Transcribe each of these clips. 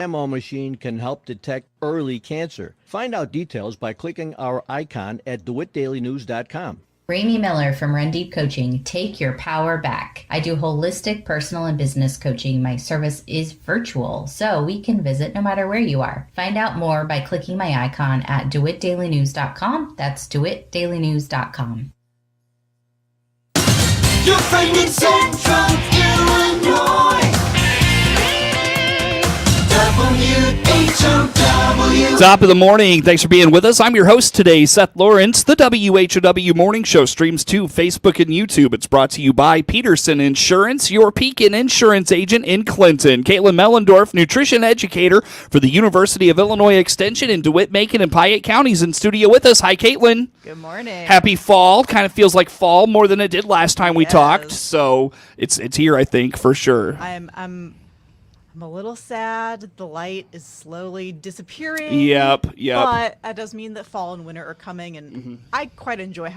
Mammo machine can help detect early cancer. Find out details by clicking our icon at DeWittDailyNews.com. Ramey Miller from Run Deep Coaching. Take your power back. I do holistic personal and business coaching. My service is virtual, so we can visit no matter where you are. Find out more by clicking my icon at DeWittDailyNews.com. That's DeWittDailyNews.com. Your friend in Central Illinois. WHOW. Top of the morning. Thanks for being with us. I'm your host today, Seth Lawrence. The WHOW Morning Show streams to Facebook and YouTube. It's brought to you by Peterson Insurance, your Pekin Insurance agent in Clinton. Caitlin Mellendorf, nutrition educator for the University of Illinois Extension in DeWitt, Macon, and Piatt counties, in studio with us. Hi, Caitlin. Good morning. Happy fall. Kind of feels like fall more than it did last time we talked. So it's here, I think, for sure. I'm a little sad. The light is slowly disappearing. Yep. But that does mean that fall and winter are coming, and I quite enjoy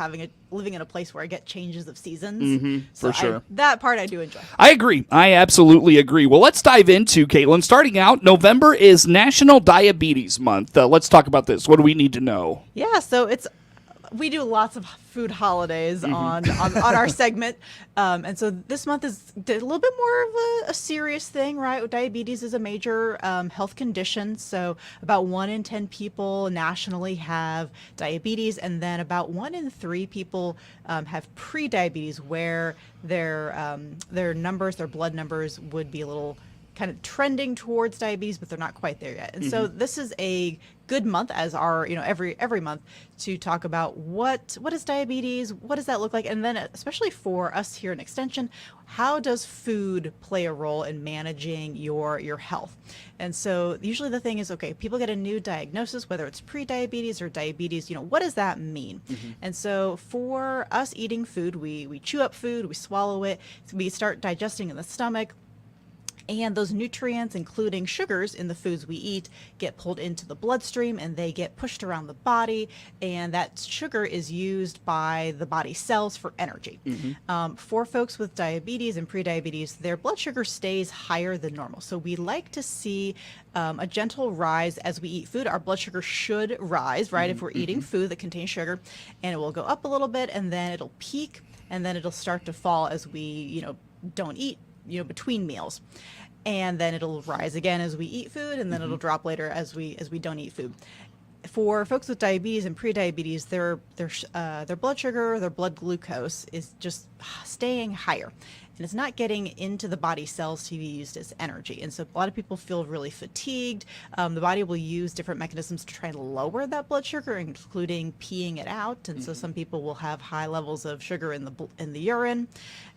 living in a place where I get changes of seasons. For sure. That part I do enjoy. I agree. I absolutely agree. Well, let's dive into, Caitlin. Starting out, November is National Diabetes Month. Let's talk about this. What do we need to know? Yeah, so we do lots of food holidays on our segment. And so this month is a little bit more of a serious thing, right? Diabetes is a major health condition. So about 1 in 10 people nationally have diabetes, and then about 1 in 3 people have pre-diabetes, where their blood numbers would be a little kind of trending towards diabetes, but they're not quite there yet. And so this is a good month, as our, every month, to talk about what is diabetes, what does that look like, and then especially for us here in Extension, how does food play a role in managing your health? And so usually the thing is, okay, people get a new diagnosis, whether it's pre-diabetes or diabetes, what does that mean? And so for us eating food, we chew up food, we swallow it, we start digesting in the stomach. And those nutrients, including sugars in the foods we eat, get pulled into the bloodstream, and they get pushed around the body. And that sugar is used by the body cells for energy. For folks with diabetes and prediabetes, their blood sugar stays higher than normal. So we like to see a gentle rise as we eat food. Our blood sugar should rise, right, if we're eating food that contains sugar. And it will go up a little bit, and then it'll peak, and then it'll start to fall as we, don't eat between meals. And then it'll rise again as we eat food, and then it'll drop later as we don't eat food. For folks with diabetes and prediabetes, their blood sugar, their blood glucose is just staying higher. And it's not getting into the body cells to be used as energy. And so a lot of people feel really fatigued. The body will use different mechanisms to try and lower that blood sugar, including peeing it out. And so some people will have high levels of sugar in the urine.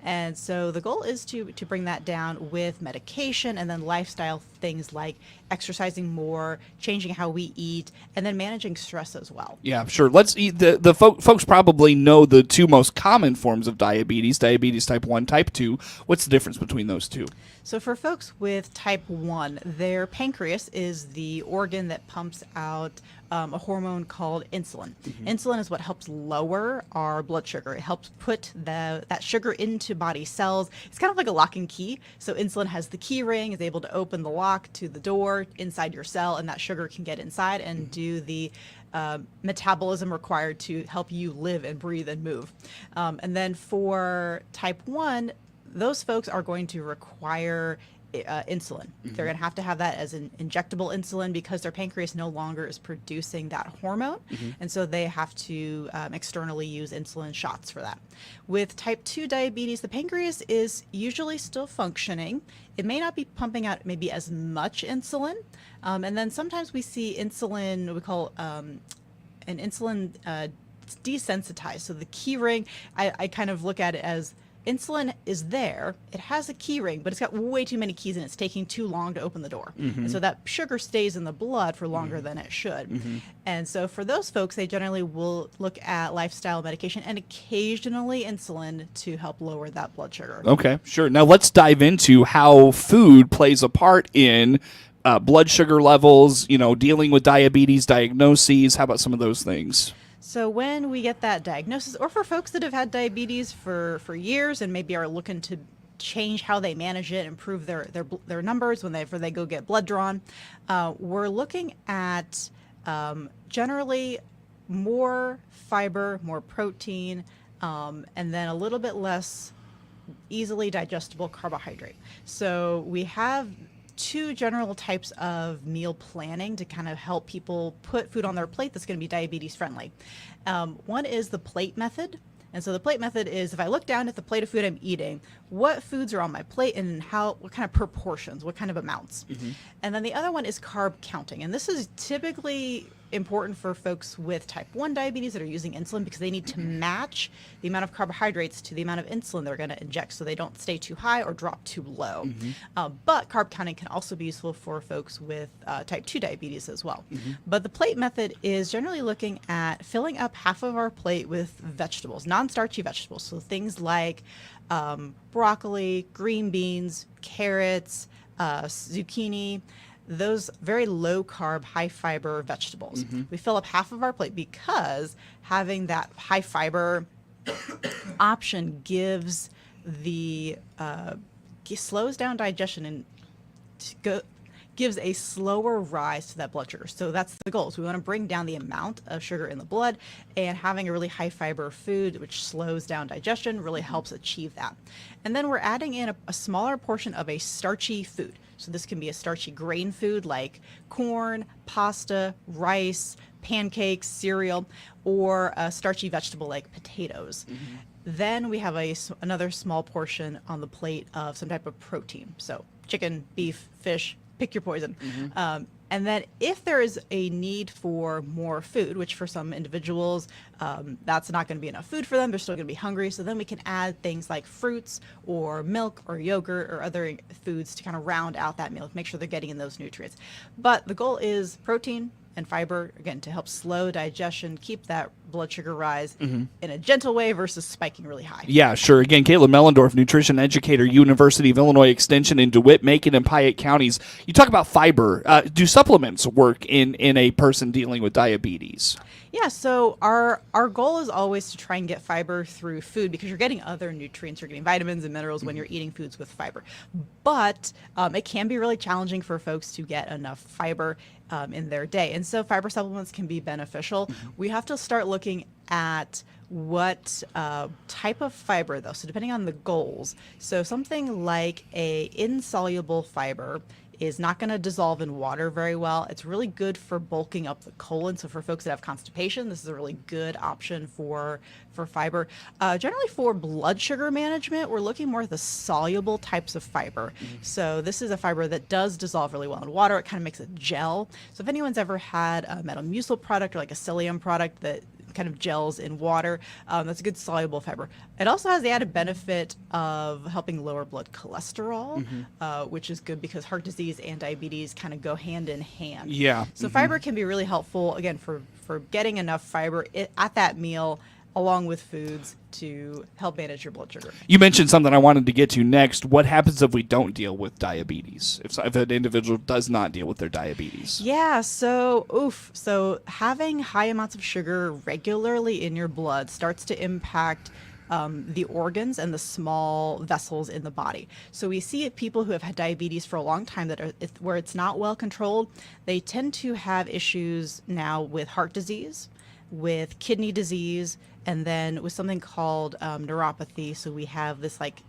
And so the goal is to bring that down with medication, and then lifestyle things like exercising more, changing how we eat, and then managing stress as well. Yeah, sure. Let's eat the folks probably know the two most common forms of diabetes type 1, type 2. What's the difference between those two? So for folks with type 1, their pancreas is the organ that pumps out a hormone called insulin. Insulin is what helps lower our blood sugar. It helps put that sugar into body cells. It's kind of like a lock and key. So insulin has the key ring, is able to open the lock to the door inside your cell, and that sugar can get inside and do the metabolism required to help you live and breathe and move. And then for type 1, those folks are going to require insulin. They're going to have that as an injectable insulin because their pancreas no longer is producing that hormone. And so they have to externally use insulin shots for that. With type 2 diabetes, the pancreas is usually still functioning. It may not be pumping out maybe as much insulin. And then sometimes we see insulin, we call an insulin desensitized. So the key ring, I kind of look at it as insulin is there, it has a key ring, but it's got way too many keys and it's taking too long to open the door. And so that sugar stays in the blood for longer than it should. And so for those folks, they generally will look at lifestyle medication and occasionally insulin to help lower that blood sugar. Okay, sure. Now let's dive into how food plays a part in blood sugar levels, dealing with diabetes diagnoses. How about some of those things? So when we get that diagnosis, or for folks that have had diabetes for years and maybe are looking to change how they manage it, improve their numbers when they go get blood drawn. We're looking at generally more fiber, more protein, and then a little bit less easily digestible carbohydrate. So we have two general types of meal planning to kind of help people put food on their plate that's going to be diabetes friendly. One is the plate method. And so the plate method is, if I look down at the plate of food I'm eating, what foods are on my plate and what kind of proportions, what kind of amounts. And then the other one is carb counting. And this is typically important for folks with type 1 diabetes that are using insulin, because they need to match the amount of carbohydrates to the amount of insulin they're going to inject, so they don't stay too high or drop too low. But carb counting can also be useful for folks with type 2 diabetes as well. But the plate method is generally looking at filling up half of our plate with vegetables, non-starchy vegetables. So things like broccoli, green beans, carrots, zucchini, those very low carb, high fiber vegetables. We fill up half of our plate because having that high fiber option gives slows down digestion and gives a slower rise to that blood sugar. So that's the goal. So we want to bring down the amount of sugar in the blood, and having a really high fiber food, which slows down digestion, really helps achieve that. And then we're adding in a smaller portion of a starchy food. So this can be a starchy grain food like corn, pasta, rice, pancakes, cereal, or a starchy vegetable like potatoes. Then we have another small portion on the plate of some type of protein. So chicken, beef, fish, pick your poison. And then if there is a need for more food, which for some individuals, that's not going to be enough food for them, they're still going to be hungry. So then we can add things like fruits or milk or yogurt or other foods to kind of round out that meal, make sure they're getting in those nutrients. But the goal is protein and fiber, again, to help slow digestion, keep that blood sugar rise in a gentle way versus spiking really high. Yeah, sure. Again, Caleb Mellendorf, nutrition educator, University of Illinois Extension in DeWitt, Macon, and Piatt counties. You talk about fiber. Do supplements work in a person dealing with diabetes? Yeah, so our goal is always to try and get fiber through food, because you're getting other nutrients, you're getting vitamins and minerals when you're eating foods with fiber. But it can be really challenging for folks to get enough fiber in their day. And so fiber supplements can be beneficial. We have to start looking at what type of fiber, though. So depending on the goals. So something like a insoluble fiber is not going to dissolve in water very well. It's really good for bulking up the colon. So for folks that have constipation, this is a really good option for fiber. Generally for blood sugar management, we're looking more at the soluble types of fiber. So this is a fiber that does dissolve really well in water. It kind of makes a gel. So if anyone's ever had a Metamucil product or like a psyllium product that kind of gels in water, that's a good soluble fiber. It also has the added benefit of helping lower blood cholesterol, which is good because heart disease and diabetes kind of go hand in hand. Yeah. So fiber can be really helpful, again, for getting enough fiber at that meal, along with foods to help manage your blood sugar. You mentioned something I wanted to get to next. What happens if we don't deal with diabetes? If an individual does not deal with their diabetes? Yeah, so having high amounts of sugar regularly in your blood starts to impact the organs and the small vessels in the body. So we see people who have had diabetes for a long time where it's not well controlled, they tend to have issues now with heart disease, with kidney disease, and then with something called neuropathy. So we have this like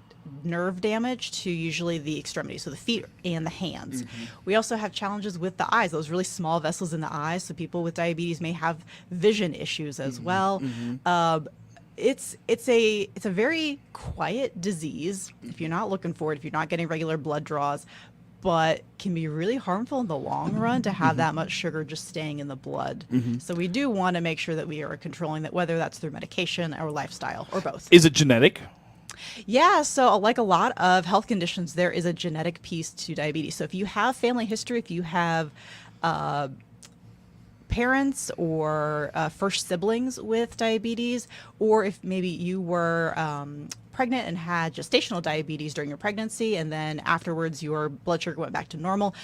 nerve damage to usually the extremities, so the feet and the hands. We also have challenges with the eyes, those really small vessels in the eyes. So people with diabetes may have vision issues as well. It's a very quiet disease if you're not looking for it, if you're not getting regular blood draws, but can be really harmful in the long run to have that much sugar just staying in the blood. So we do want to make sure that we are controlling that, whether that's through medication or lifestyle or both. Is it genetic? Yeah, so like a lot of health conditions, there is a genetic piece to diabetes. So if you have family history, if you have parents or first siblings with diabetes, or if maybe you were pregnant and had gestational diabetes during your pregnancy, and then afterwards your blood sugar went back to normal,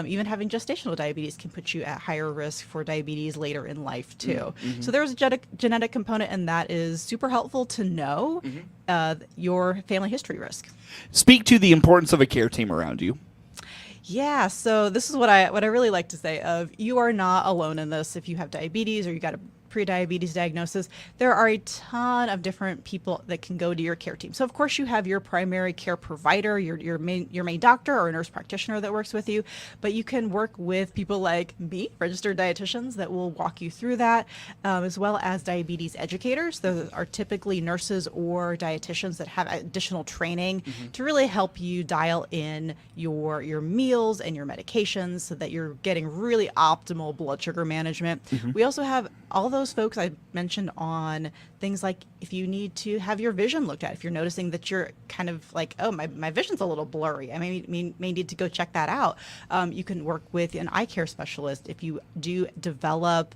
even having gestational diabetes can put you at higher risk for diabetes later in life too. So there's a genetic component, and that is super helpful to know your family history risk. Speak to the importance of a care team around you. Yeah, so this is what I really like to say of you are not alone in this. If you have diabetes or you got a pre-diabetes diagnosis, there are a ton of different people that can go to your care team. So of course you have your primary care provider, your main doctor or a nurse practitioner that works with you, but you can work with people like me, registered dietitians, that will walk you through that, as well as diabetes educators. Those are typically nurses or dietitians that have additional training to really help you dial in your meals and your medications so that you're getting really optimal blood sugar management. We also have all those folks I mentioned on things like if you need to have your vision looked at, if you're noticing that you're kind of like, oh, my vision's a little blurry, I may need to go check that out. You can work with an eye care specialist. If you do develop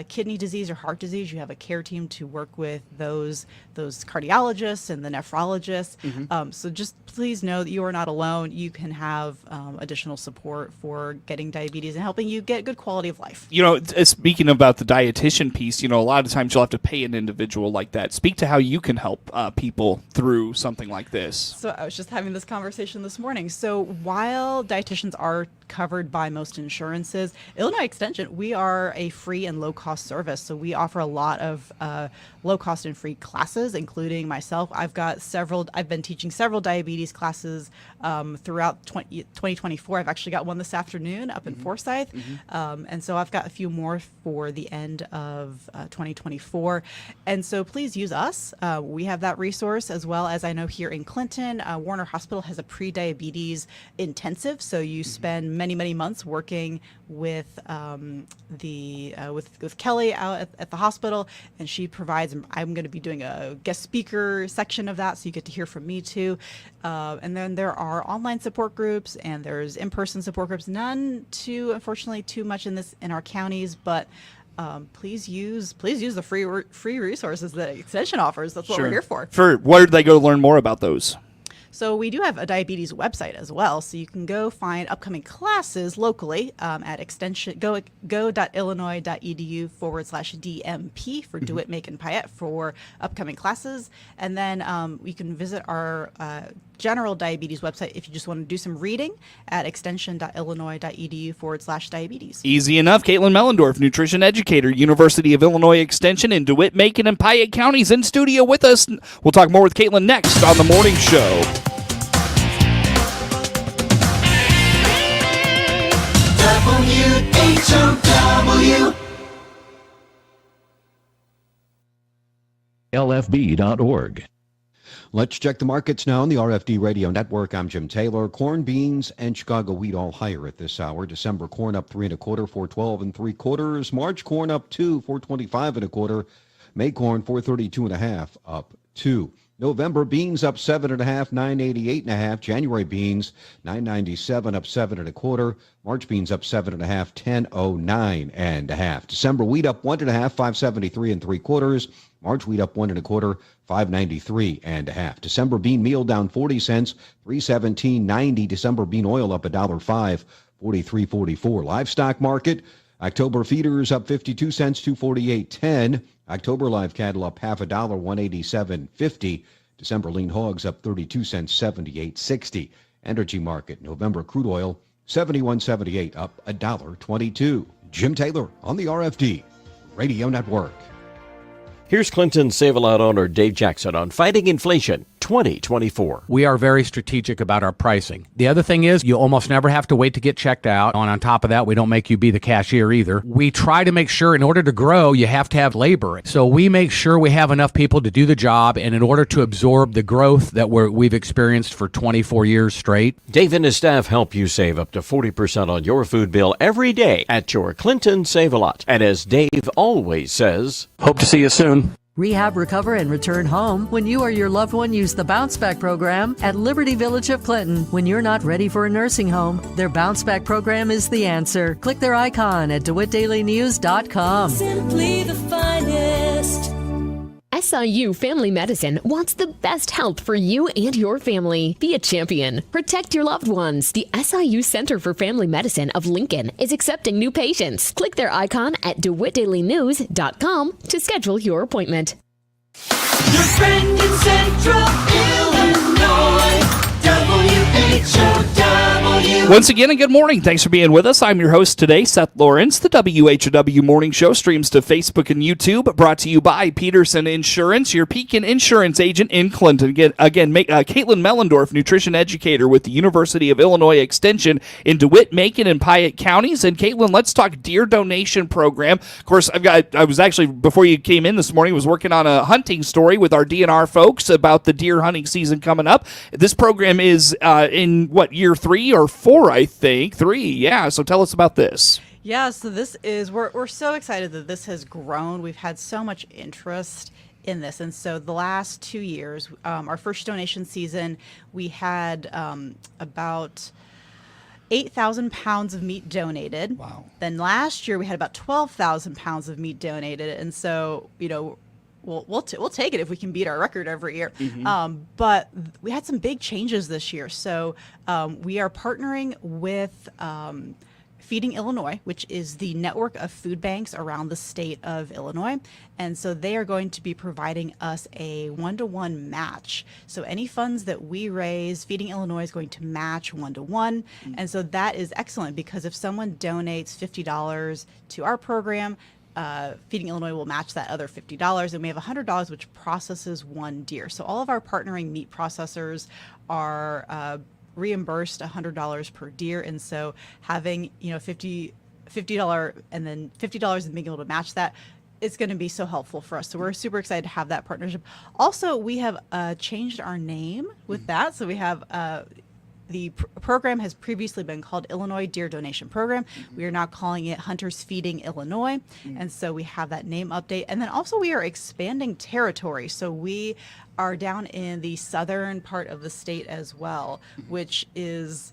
kidney disease or heart disease, you have a care team to work with those cardiologists and the nephrologists. So just please know that you are not alone. You can have additional support for getting diabetes and helping you get good quality of life. You know, speaking about the dietitian piece, you know, a lot of times you'll have to pay an individual like that. Speak to how you can help people through something like this. So I was just having this conversation this morning. So while dietitians are covered by most insurances, Illinois Extension, we are a free and low-cost service. So we offer a lot of low-cost and free classes, including myself. I've been teaching several diabetes classes throughout 2024. I've actually got one this afternoon up in Forsyth. And so I've got a few more for the end of 2024. And so please use us. We have that resource, as well as I know here in Clinton, Warner Hospital has a pre-diabetes intensive. So you spend many months working with with Kelly out at the hospital, and she provides. I'm going to be doing a guest speaker section of that, so you get to hear from me too. And then there are online support groups, and there's in-person support groups. None unfortunately too much in our counties, but please use the free resources that Extension offers. That's what we're here for. Where do they go to learn more about those? So we do have a diabetes website as well. So you can go find upcoming classes locally at extension go.illinois.edu/DMP for DeWitt, Macon, Payette for upcoming classes. And then you can visit our general diabetes website if you just want to do some reading at extension.illinois.edu/diabetes. Easy enough. Caitlin Mellendorf, nutrition educator, University of Illinois Extension in DeWitt, Macon, and Payette counties, in studio with us. We'll talk more with Caitlin next on The Morning Show. WHOW. LFB.org. Let's check the markets now on the RFD Radio Network. I'm Jim Taylor. Corn, beans, and Chicago wheat all higher at this hour. December corn up 3 1/4, 4.12 3/4. March corn up 2, 4.25 1/4. May corn 4.32 1/2, up 2. November beans up 7 1/2, 9.88 1/2. January beans 9.97, up 7 1/4. March beans up 7 1/2, 10.09 1/2. December wheat up 1 1/2, 5.73 3/4. March wheat up 1 1/4, 5.93 1/2. December bean meal down 40 cents, 3.1790. December bean oil up $1.05, 43.44. Livestock market, October feeders up 52 cents, 248.10. October live cattle up $0.50, 187.50. December lean hogs up 32 cents, 78.60. Energy market, November crude oil 71.78, up $1.22. Jim Taylor on the RFD Radio Network. Here's Clinton Save-A-Lot owner Dave Jackson on Fighting Inflation 2024. We are very strategic about our pricing. The other thing is you almost never have to wait to get checked out. On top of that, we don't make you be the cashier either. We try to make sure in order to grow, you have to have labor. So we make sure we have enough people to do the job, and in order to absorb the growth that we've experienced for 24 years straight. Dave and his staff help you save up to 40% on your food bill every day at your Clinton Save-A-Lot. And as Dave always says, Hope to see you soon. Rehab, recover, and return home. When you or your loved one use the Bounce Back program at Liberty Village of Clinton. When you're not ready for a nursing home, their Bounce Back program is the answer. Click their icon at DeWittDailyNews.com. Simply the finest. SIU Family Medicine wants the best health for you and your family. Be a champion. Protect your loved ones. The SIU Center for Family Medicine of Lincoln is accepting new patients. Click their icon at DeWittDailyNews.com to schedule your appointment. Your friend in Central Illinois, WHOW. Once again, a good morning. Thanks for being with us. I'm your host today, Seth Lawrence. The WHOW Morning Show streams to Facebook and YouTube, brought to you by Peterson Insurance, your Pekin Insurance agent in Clinton. Again, Caitlin Mellendorf, nutrition educator with the University of Illinois Extension in DeWitt, Macon, and Piatt counties. And Caitlin, let's talk deer donation program. Of course, I was actually, before you came in this morning, was working on a hunting story with our DNR folks about the deer hunting season coming up. This program is in year 3 or 4, I think. 3, yeah. So tell us about this. Yeah, so this is, we're so excited that this has grown. We've had so much interest in this. And so the last 2 years, our first donation season, we had about 8,000 pounds of meat donated. Wow. Then last year we had about 12,000 pounds of meat donated. And so, we'll take it if we can beat our record every year. But we had some big changes this year. So we are partnering with Feeding Illinois, which is the network of food banks around the state of Illinois. And so they are going to be providing us a 1-to-1 match. So any funds that we raise, Feeding Illinois is going to match 1-to-1. And so that is excellent, because if someone donates $50 to our program, Feeding Illinois will match that other $50, and we have $100 which processes 1 deer. So all of our partnering meat processors are reimbursed $100 per deer, and so having $50 and then $50 and being able to match that, it's going to be so helpful for us. So we're super excited to have that partnership. Also, we have changed our name with that. So we have the program has previously been called Illinois Deer Donation Program. We are now calling it Hunters Feeding Illinois. And so we have that name update. And then also we are expanding territory. So we are down in the southern part of the state as well, which is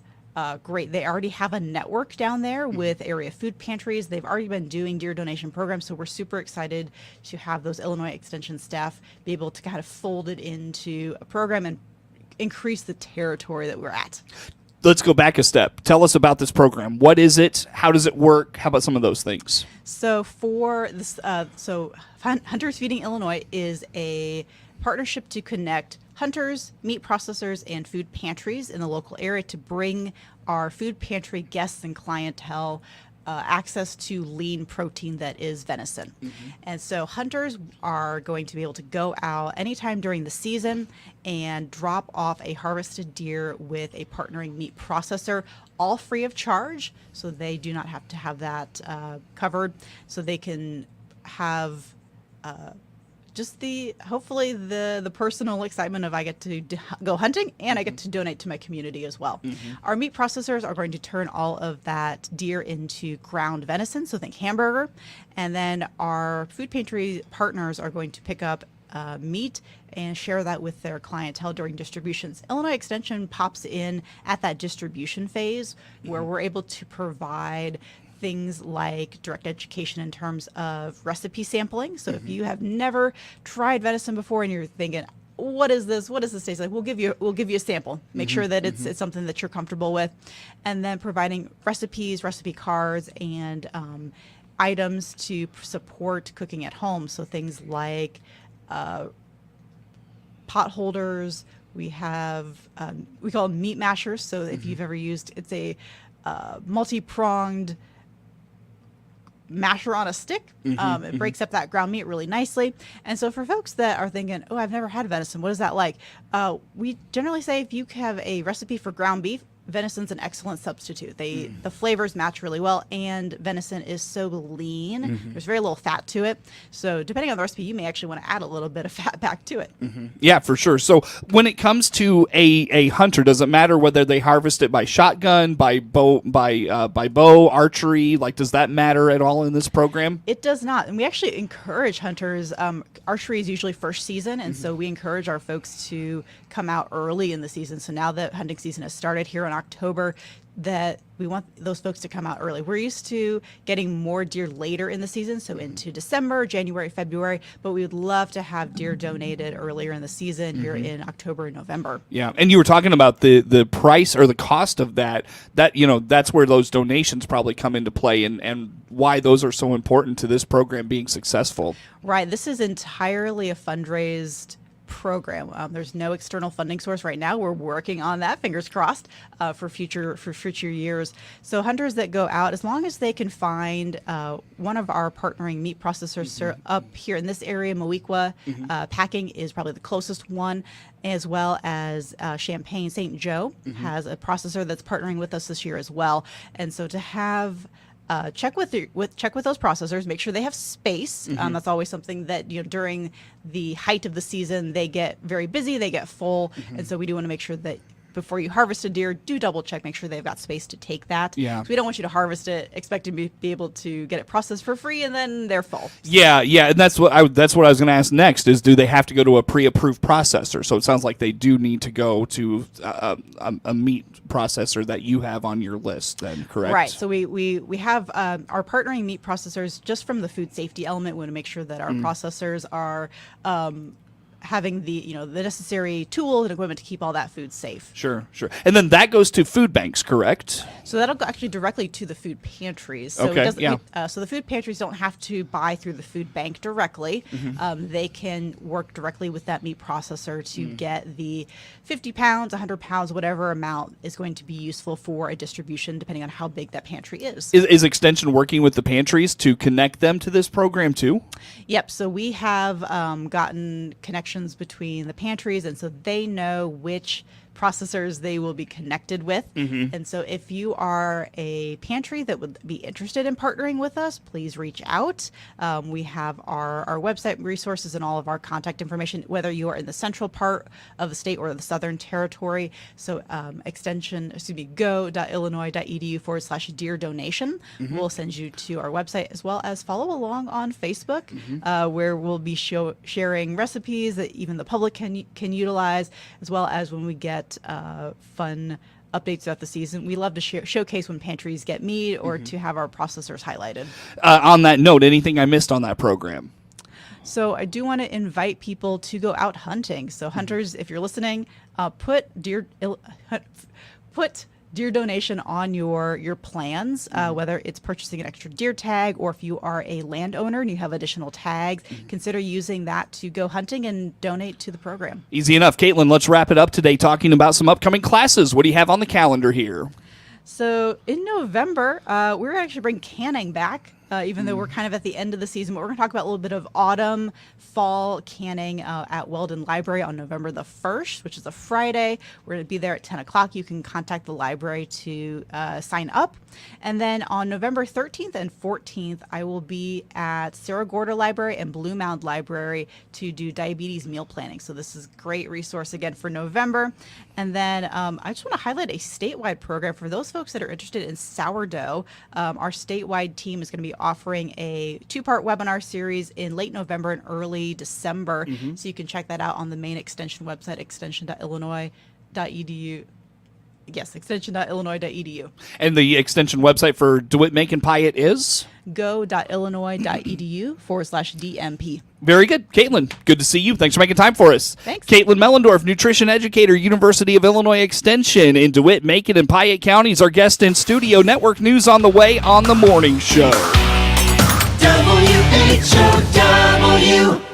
great. They already have a network down there with area food pantries. They've already been doing deer donation programs. So we're super excited to have those Illinois Extension staff be able to kind of fold it into a program and increase the territory that we're at. Let's go back a step. Tell us about this program. What is it? How does it work? How about some of those things? So for this, Hunters Feeding Illinois is a partnership to connect hunters, meat processors, and food pantries in the local area to bring our food pantry guests and clientele access to lean protein that is venison. And so hunters are going to be able to go out anytime during the season and drop off a harvested deer with a partnering meat processor, all free of charge. So they do not have to have that covered. So they can have just hopefully the personal excitement of I get to go hunting and I get to donate to my community as well. Our meat processors are going to turn all of that deer into ground venison, so think hamburger. And then our food pantry partners are going to pick up meat and share that with their clientele during distributions. Illinois Extension pops in at that distribution phase where we're able to provide things like direct education in terms of recipe sampling. So if you have never tried venison before and you're thinking, what is this? What does this taste like? We'll give you a sample. Make sure that it's something that you're comfortable with. And then providing recipes, recipe cards, and items to support cooking at home. So things like pot holders. We have, we call them meat mashers. So if you've ever used, it's a multi-pronged masher on a stick. It breaks up that ground meat really nicely. And so for folks that are thinking, oh, I've never had venison, what is that like? We generally say if you have a recipe for ground beef, venison's an excellent substitute. The flavors match really well, and venison is so lean. There's very little fat to it. So depending on the recipe, you may actually want to add a little bit of fat back to it. Yeah, for sure. So when it comes to a hunter, does it matter whether they harvest it by shotgun, by bow, archery? Like, does that matter at all in this program? It does not. And we actually encourage hunters. Archery is usually first season, and so we encourage our folks to come out early in the season. So now that hunting season has started here on in October, that we want those folks to come out early. We're used to getting more deer later in the season, so into December, January, February, but we would love to have deer donated earlier in the season here in October and November. Yeah, and you were talking about the price or the cost of that, that's where those donations probably come into play, and why those are so important to this program being successful. Right. This is entirely a fundraised program. There's no external funding source right now. We're working on that, fingers crossed, for future years. So hunters that go out, as long as they can find one of our partnering meat processors up here in this area, Moequa, Packing is probably the closest one, as well as Champaign St. Joe has a processor that's partnering with us this year as well. And so to have check with those processors, make sure they have space. That's always something that, during the height of the season, they get very busy, they get full. And so we do want to make sure that before you harvest a deer, do double check, make sure they've got space to take that. Yeah. So we don't want you to harvest it, expecting to be able to get it processed for free, and then they're full. Yeah, and that's what I was going to ask next, is do they have to go to a pre-approved processor? So it sounds like they do need to go to a meat processor that you have on your list then, correct? Right. So we have our partnering meat processors just from the food safety element. We want to make sure that our processors are having the necessary tools and equipment to keep all that food safe. Sure. And then that goes to food banks, correct? So that'll go actually directly to the food pantries. So Okay, so the food pantries don't have to buy through the food bank directly. They can work directly with that meat processor to get the 50 pounds, 100 pounds, whatever amount is going to be useful for a distribution, depending on how big that pantry is. Is Extension working with the pantries to connect them to this program too? Yep. So we have gotten connections between the pantries, and so they know which processors they will be connected with. And so if you are a pantry that would be interested in partnering with us, please reach out. We have our website resources and all of our contact information, whether you are in the central part of the state or the southern territory. So go.illinois.edu/deer donation will send you to our website, as well as follow along on Facebook, where we'll be sharing recipes that even the public can utilize, as well as when we get fun updates throughout the season. We love to showcase when pantries get meat, or to have our processors highlighted. On that note, anything I missed on that program? So I do want to invite people to go out hunting. So hunters, if you're listening, put deer donation on your plans, whether it's purchasing an extra deer tag, or if you are a landowner and you have additional tags, consider using that to go hunting and donate to the program. Easy enough. Caitlin, let's wrap it up today talking about some upcoming classes. What do you have on the calendar here? So in November, we're going to actually bring canning back, even though we're kind of at the end of the season. But we're going to talk about a little bit of autumn, fall canning at Weldon Library on November the 1st, which is a Friday. We're going to be there at 10 o'clock. You can contact the library to sign up. And then on November 13th and 14th, I will be at Sarah Gorder Library and Blue Mound Library to do diabetes meal planning. So this is a great resource, again, for November. And then I just want to highlight a statewide program for those folks that are interested in sourdough. Our statewide team is going to be offering a 2-part webinar series in late November and early December. So you can check that out on the main extension website, extension.illinois.edu. Yes, extension.illinois.edu. And the extension website for DeWitt Macon Pyatt is? go.illinois.edu/DMP. Very good. Caitlin, good to see you. Thanks for making time for us. Thanks. Caitlin Mellendorf, nutrition educator, University of Illinois Extension in DeWitt, Macon, and Pyatt counties, our guest in studio. Network news on the way on the morning show. WHOW.